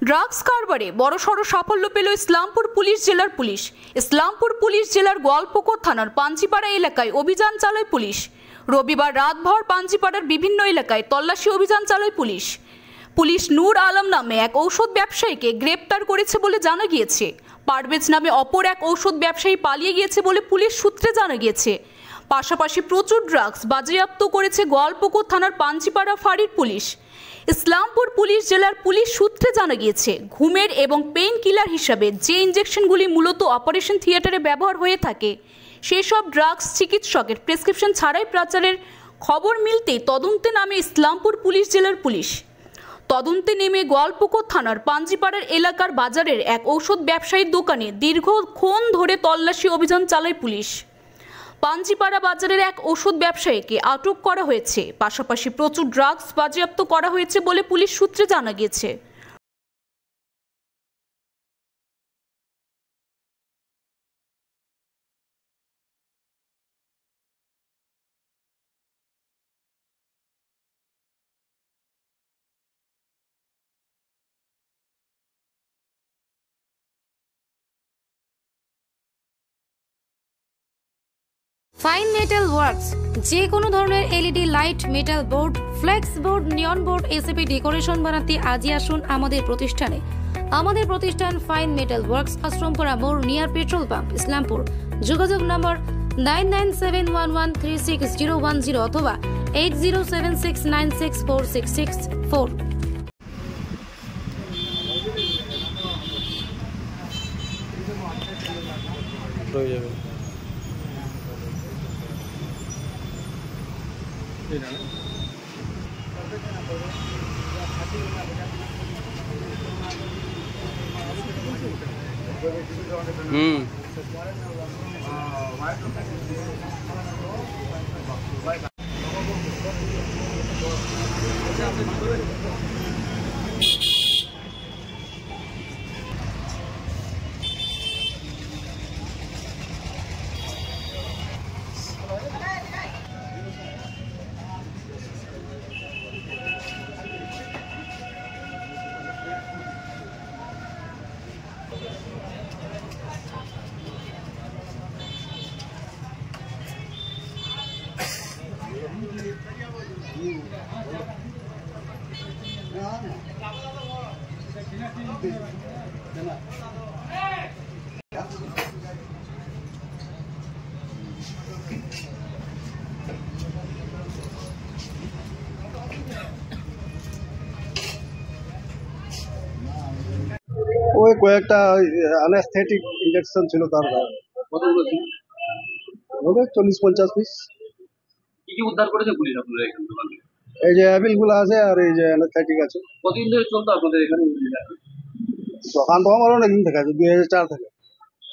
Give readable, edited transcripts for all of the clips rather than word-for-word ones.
Drugs কারবারে বড়সড় সাফল্য পেল ইসলামপুর পুলিশ জেলার পুলিশ। ইসলামপুর পুলিশ জেলার গোয়ালপুকুর থানার পাঞ্চিপাড়া এলাকায় অভিযান চালায় পুলিশ। রবিবার রাতভর পাঞ্চিপাড়ার বিভিন্ন এলাকায় তল্লাশি অভিযান চালায় পুলিশ। পুলিশ নূর আলম নামে এক ঔষধ ব্যবসায়ীকে গ্রেপ্তার করেছে বলে জানা গিয়েছে। পারভেজ নামে অপর এক ঔষধ ব্যবসায়ী পালিয়ে গিয়েছে বলে পুলিশ সূত্রে জানা গিয়েছে। পাশাপাশি প্রচুর ড্রাগস বাজেয়াপ্ত করেছে গোয়ালপুকুর থানার পাঞ্চিপাড়া ফাঁড়ির পুলিশ। ইসলামপুর পুলিশ জেলার পুলিশ সূত্রে জানা গিয়েছে, ঘুমের এবং পেইন কিলার হিসাবে যে ইনজেকশনগুলি মূলত অপারেশন থিয়েটারে ব্যবহার হয়ে থাকে, সেসব ড্রাগস চিকিৎসকের প্রেসক্রিপশন ছাড়াই পাচারের খবর মিলতেই তদন্তে নামে ইসলামপুর পুলিশ জেলার পুলিশ। তদন্তে নেমে গোয়ালপুকুর থানার পাঞ্চিপাড়ার এলাকার বাজারের এক ঔষধ ব্যবসায়ীর দোকানে দীর্ঘক্ষণ ধরে তল্লাশি অভিযান চালায় পুলিশ। পাঞ্চিপাড়া বাজারের এক ওষুধ ব্যবসায়ীকে আটক করা হয়েছে। পাশাপাশি প্রচুর ড্রাগস বাজেয়াপ্ত করা হয়েছে বলে পুলিশ সূত্রে জানা গিয়েছে। ফাইন মেটাল ওয়ার্কস যে কোনো ধরনের LED light, metal board, flakes board, নিয়ন বোর্ড, এসএপি ডেকোরেশন বানাতে আজই আসুন আমাদের প্রতিষ্ঠানে। আমাদের প্রতিষ্ঠান ফাইন মেটাল ওয়ার্কস, আশ্রমপুরা মোড়, নিয়ার পেট্রোল পাম্প, ইসলামপুর। যোগাযোগ নম্বর 9971136010 অথবা 8076964664। ওই কয়েকটা অ্যানেস্থেটিক ইনজেকশন ছিল তার গায়ে। কতগুলো ছিল? ওদের 40-50 পিস। কি কি উদ্ধার করেছে পুলিশ আপনাদের এখান থেকে? এই যে অ্যাপিল গুলো আছে আর এই যে অ্যানেস্থেটিক আছে। কতদিন ধরে চলতো আপনাদের এখানে দোকান তো আমার অনেকদিন থেকে আছে, 2004 থেকে।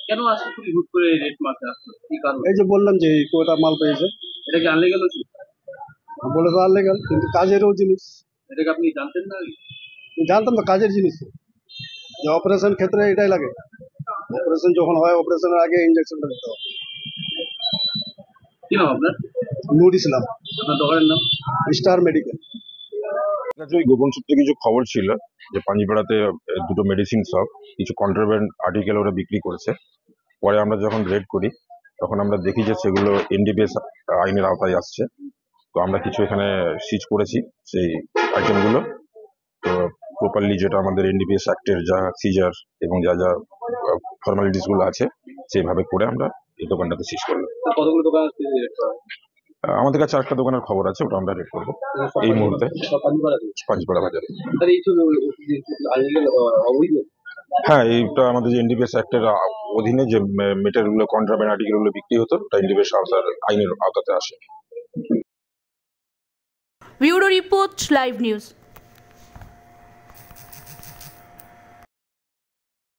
কেন আজকে পুলিশ হুট করে রেড মারতে আসলো, কি কারণ? এই যে বললাম যে কয়টা মাল পেয়েছে। এটা কি আনলিগাল ছিল? বলে তো আনলিগাল, কিন্তু কাজেরও জিনিস। এটাকে আপনি জানতেন না? জানতাম তো, কাজের জিনিস। যে অপারেশন ক্ষেত্রে এটাই লাগে, অপারেশন যখন হয় অপারেশনের আগে ইনজেকশনটা দিতে হবে। কি নাম আপনার? নূর ইসলাম। আপনার দোকানের নাম? Star medical. গোপন সূত্রে কিছু খবর ছিল যে পাঞ্চিপাড়াতে দুটো মেডিসিন শপ কিছু কন্ট্রাব্যান্ড আর্টিকেল ওরা বিক্রি করেছে। পরে আমরা যখন রেড করি তখন আমরা দেখি যে সেগুলো এনডিপিএস আইনের আওতায় আসছে। তো আমরা কিছু এখানে সিজ করেছি সেই আইটেমগুলো। তো প্রপারলি যেটা আমাদের এনডিপিএস অ্যাক্টের যা সিজার এবং যা যা ফর্মালিটিস গুলো আছে সেইভাবে করে আমরা এই দোকানটাতে সিজ করলাম। কতগুলো দোকান আছে? আমাদের কাছে একটা দোকানের খবর আছে, ওটা আমরা রেড করবো এই মুহূর্তে পাঞ্চিপাড়া বাজারে। হ্যাঁ, এইটা আমাদের যে এনডিপিএস অ্যাক্টের অধীনে যে মেটেরিয়ালগুলো কন্ট্রাব্যান্ড আর্টিকেলগুলো বিক্রি হতো ওটা এনডিপিএস আইনের আওতাতে আসে। Bureau report, live news.